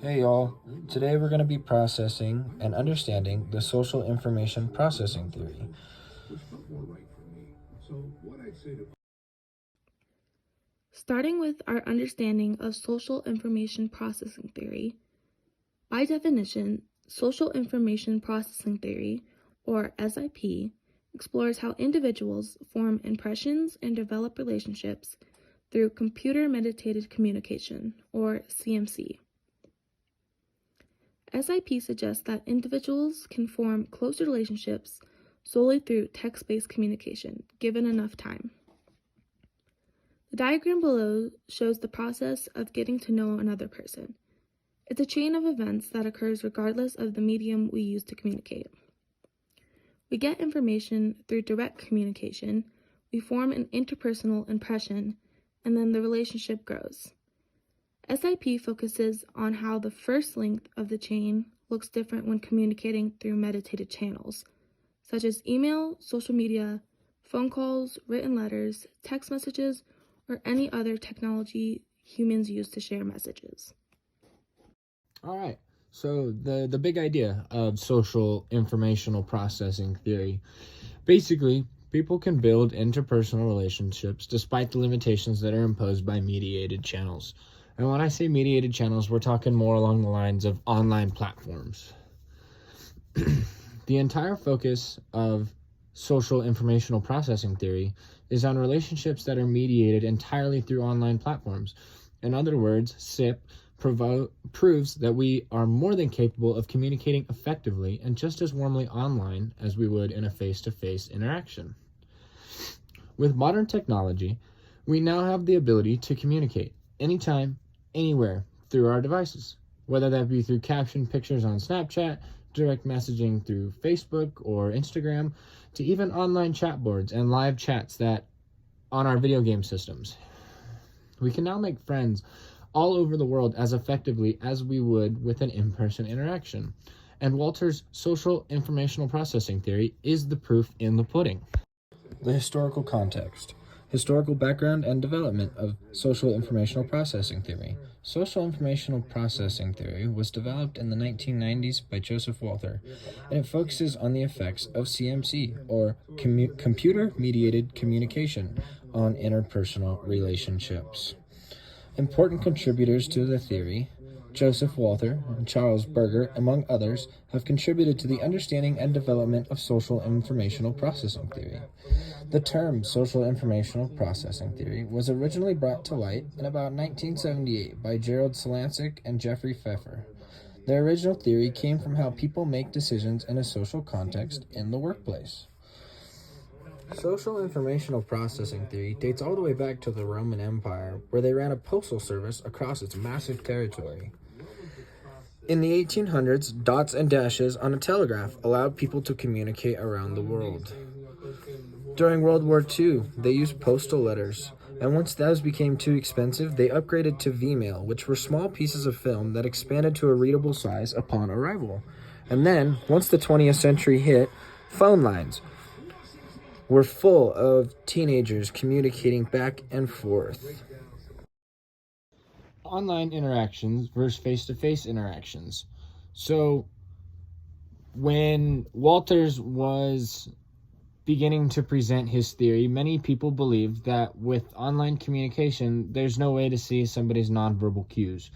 Hey y'all, today we're going to be processing and understanding the social information processing theory. Starting with our understanding of social information processing theory. By definition, social information processing theory, or SIP, explores how individuals form impressions and develop relationships through computer-mediated communication, or CMC. SIP suggests that individuals can form close relationships solely through text-based communication, given enough time. The diagram below shows the process of getting to know another person. It's a chain of events that occurs regardless of the medium we use to communicate. We get information through direct communication, we form an interpersonal impression, and then the relationship grows. SIP focuses on how the first link of the chain looks different when communicating through mediated channels, such as email, social media, phone calls, written letters, text messages, or any other technology humans use to share messages. All right, so the big idea of social informational processing theory. Basically, people can build interpersonal relationships despite the limitations that are imposed by mediated channels. And when I say mediated channels, we're talking more along the lines of online platforms. The entire focus of social informational processing theory is on relationships that are mediated entirely through online platforms. In other words, SIP proves that we are more than capable of communicating effectively and just as warmly online as we would in a face-to-face interaction. With modern technology, we now have the ability to communicate anytime, anywhere through our devices, whether that be through captioned pictures on Snapchat, direct messaging through Facebook or Instagram, to even online chat boards and live chats that on our video game systems. We can now make friends all over the world as effectively as we would with an in-person interaction. And Walter's social informational processing theory is the proof in the pudding. The historical context. Historical background and development of social informational processing theory. Social informational processing theory was developed in the 1990s by Joseph Walther, and it focuses on the effects of CMC, or computer-mediated communication, on interpersonal relationships. Important contributors to the theory, Joseph Walther and Charles Berger, among others, have contributed to the understanding and development of social informational processing theory. The term social informational processing theory was originally brought to light in about 1978 by Gerald Solancic and Jeffrey Pfeffer. Their original theory came from how people make decisions in a social context in the workplace. Social informational processing theory dates all the way back to the Roman Empire, where they ran a postal service across its massive territory. In the 1800s, dots and dashes on a telegraph allowed people to communicate around the world. During World War II, they used postal letters, and once those became too expensive, they upgraded to V-mail, which were small pieces of film that expanded to a readable size upon arrival. And then, once the 20th century hit, phone lines were full of teenagers communicating back and forth. Online interactions versus face-to-face interactions. So, when Walters was beginning to present his theory, many people believed that with online communication, there's no way to see somebody's nonverbal cues.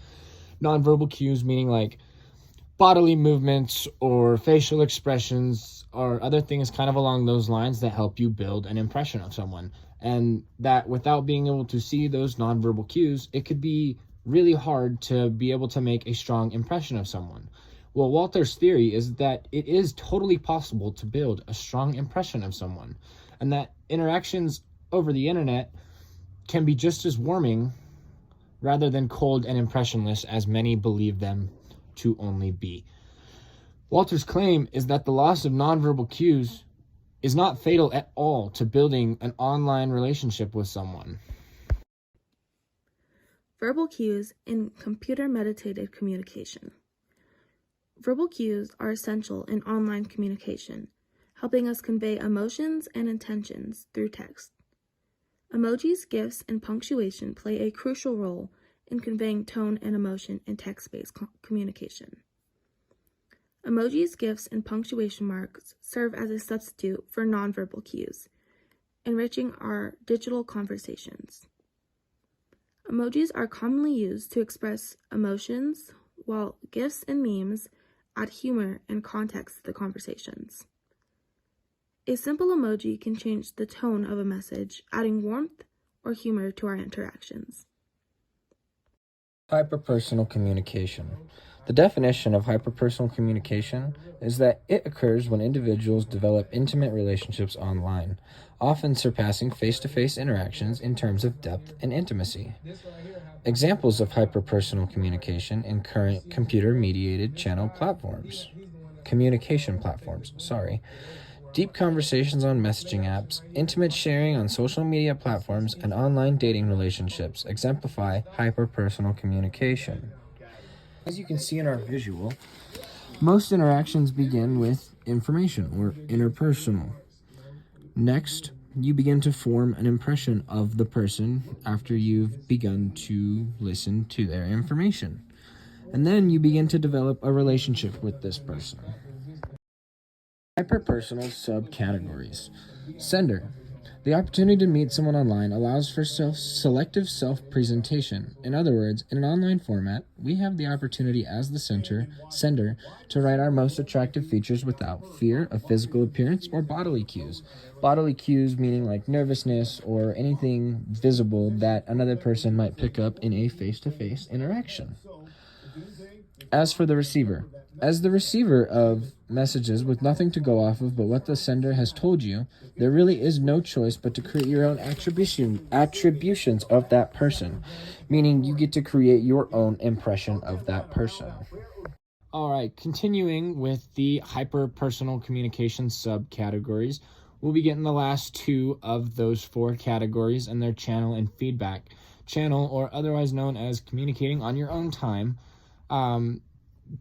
Nonverbal cues meaning like bodily movements or facial expressions or other things kind of along those lines that help you build an impression of someone. And that without being able to see those nonverbal cues, it could be really hard to be able to make a strong impression of someone. Well, Walter's theory is that it is totally possible to build a strong impression of someone, and that interactions over the internet can be just as warming rather than cold and impressionless as many believe them to only be. Walter's claim is that the loss of nonverbal cues is not fatal at all to building an online relationship with someone. Verbal cues in computer-mediated communication. Verbal cues are essential in online communication, helping us convey emotions and intentions through text. Emojis, GIFs, and punctuation play a crucial role in conveying tone and emotion in text-based communication. Emojis, GIFs, and punctuation marks serve as a substitute for nonverbal cues, enriching our digital conversations. Emojis are commonly used to express emotions, while GIFs and memes add humor and context to the conversations. A simple emoji can change the tone of a message, adding warmth or humor to our interactions. Hyperpersonal communication. The definition of hyperpersonal communication is that it occurs when individuals develop intimate relationships online, often surpassing face-to-face interactions in terms of depth and intimacy. Examples of hyperpersonal communication in current computer-mediated communication platforms, deep conversations on messaging apps, intimate sharing on social media platforms, and online dating relationships exemplify hyperpersonal communication. As you can see in our visual, most interactions begin with information or interpersonal. Next, you begin to form an impression of the person after you've begun to listen to their information. And then you begin to develop a relationship with this person. Hyperpersonal subcategories. Sender. The opportunity to meet someone online allows for selective self-presentation. In other words, in an online format, we have the opportunity as the sender to write our most attractive features without fear of physical appearance or bodily cues. Bodily cues meaning like nervousness or anything visible that another person might pick up in a face-to-face interaction. As for the receiver, as the receiver of messages with nothing to go off of but what the sender has told you, there really is no choice but to create your own attributions of that person, meaning you get to create your own impression of that person. All right, continuing with the hyper-personal communication subcategories, we'll be getting the last two of those four categories and their channel and feedback. Channel, or otherwise known as communicating on your own time,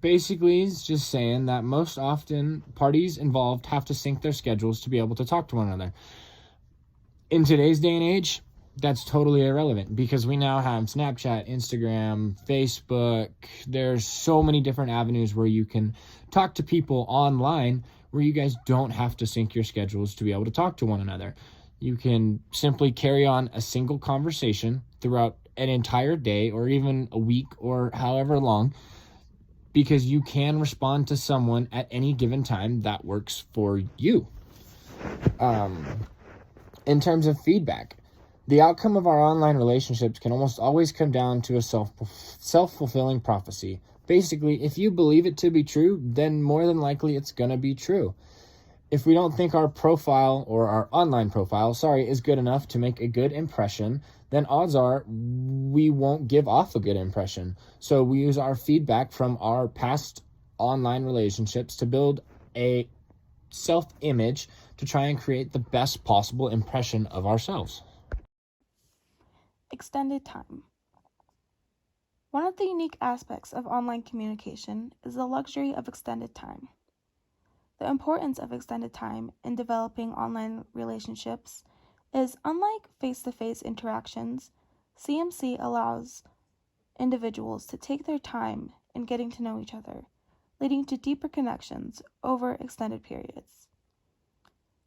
basically it's just saying that most often parties involved have to sync their schedules to be able to talk to one another. In today's day and age, that's totally irrelevant because we now have Snapchat, Instagram, Facebook. There's so many different avenues where you can talk to people online where you guys don't have to sync your schedules to be able to talk to one another. You can simply carry on a single conversation throughout an entire day or even a week or however long, because you can respond to someone at any given time that works for you. In terms of feedback, the outcome of our online relationships can almost always come down to a self-fulfilling prophecy. Basically, if you believe it to be true, then more than likely it's going to be true. If we don't think our profile or our online profile, is good enough to make a good impression, then odds are we won't give off a good impression. So we use our feedback from our past online relationships to build a self-image to try and create the best possible impression of ourselves. Extended time. One of the unique aspects of online communication is the luxury of extended time. The importance of extended time in developing online relationships is, unlike face-to-face interactions, CMC allows individuals to take their time in getting to know each other, leading to deeper connections over extended periods.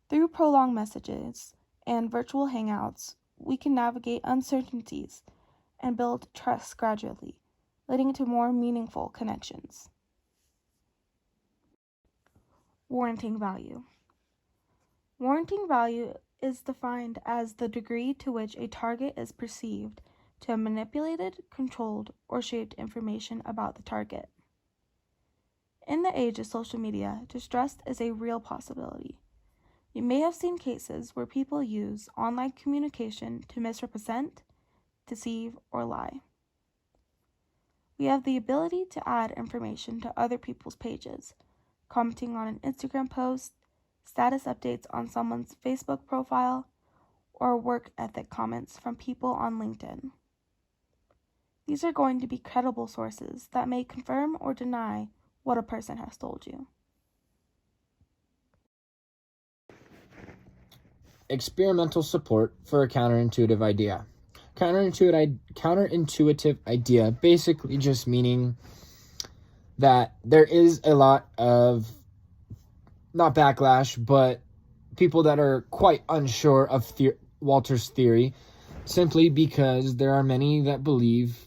Through prolonged messages and virtual hangouts, we can navigate uncertainties and build trust gradually, leading to more meaningful connections. Warranting value. Warranting value is defined as the degree to which a target is perceived to have manipulated, controlled, or shaped information about the target. In the age of social media, distrust is a real possibility. You may have seen cases where people use online communication to misrepresent, deceive, or lie. We have the ability to add information to other people's pages, commenting on an Instagram post, status updates on someone's Facebook profile, or work ethic comments from people on LinkedIn. These are going to be credible sources that may confirm or deny what a person has told you. Experimental support for a counterintuitive idea. Counterintuitive idea, basically just meaning that there is a lot of, not backlash, but people that are quite unsure of Walter's theory, simply because there are many that believe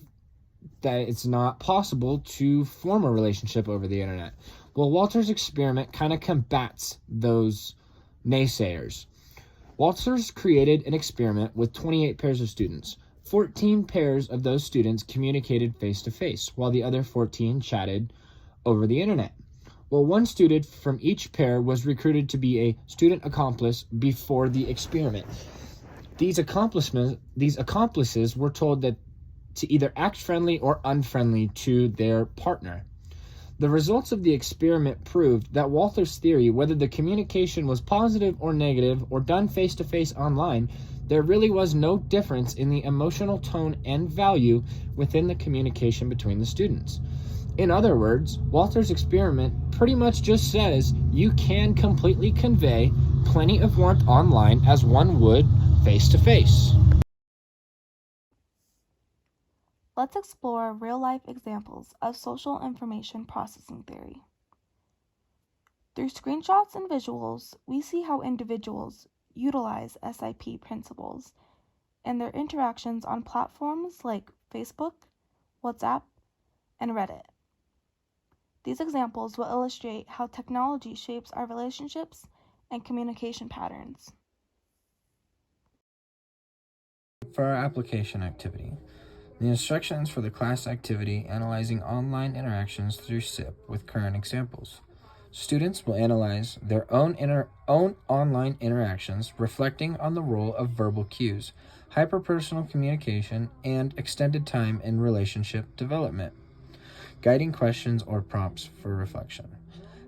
that it's not possible to form a relationship over the internet. Well, Walter's experiment kind of combats those naysayers. Walters created an experiment with 28 pairs of students. 14 pairs of those students communicated face-to-face, while the other 14 chatted over the internet. Well, one student from each pair was recruited to be a student accomplice before the experiment. These accomplices were told that to either act friendly or unfriendly to their partner. The results of the experiment proved that Walter's theory, whether the communication was positive or negative or done face-to-face online, there really was no difference in the emotional tone and value within the communication between the students. In other words, Walter's experiment pretty much just says you can completely convey plenty of warmth online as one would face-to-face. Let's explore real-life examples of social information processing theory. Through screenshots and visuals, we see how individuals utilize SIP principles in their interactions on platforms like Facebook, WhatsApp, and Reddit. These examples will illustrate how technology shapes our relationships and communication patterns. For our application activity, the instructions for the class activity analyzing online interactions through SIP with current examples. Students will analyze their own online interactions, reflecting on the role of verbal cues, hyperpersonal communication, and extended time in relationship development. Guiding questions or prompts for reflection.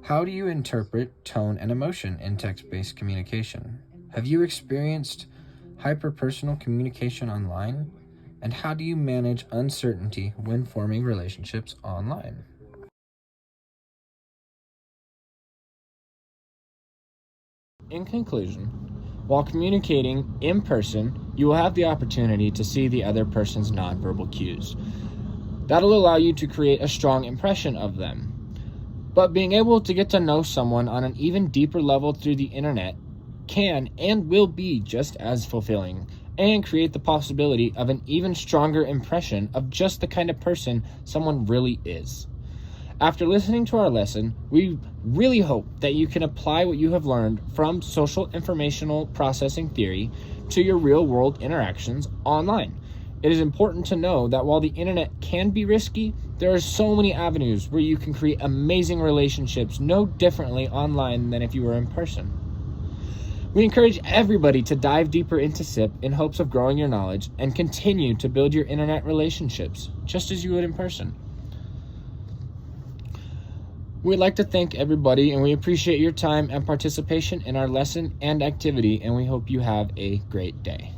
How do you interpret tone and emotion in text-based communication? Have you experienced hyperpersonal communication online? And how do you manage uncertainty when forming relationships online? In conclusion, while communicating in person, you will have the opportunity to see the other person's nonverbal cues. That'll allow you to create a strong impression of them. But being able to get to know someone on an even deeper level through the internet can and will be just as fulfilling, and create the possibility of an even stronger impression of just the kind of person someone really is. After listening to our lesson, we really hope that you can apply what you have learned from social informational processing theory to your real-world interactions online. It is important to know that while the internet can be risky, there are so many avenues where you can create amazing relationships no differently online than if you were in person. We encourage everybody to dive deeper into SIP in hopes of growing your knowledge and continue to build your internet relationships, just as you would in person. We'd like to thank everybody, and we appreciate your time and participation in our lesson and activity, and we hope you have a great day.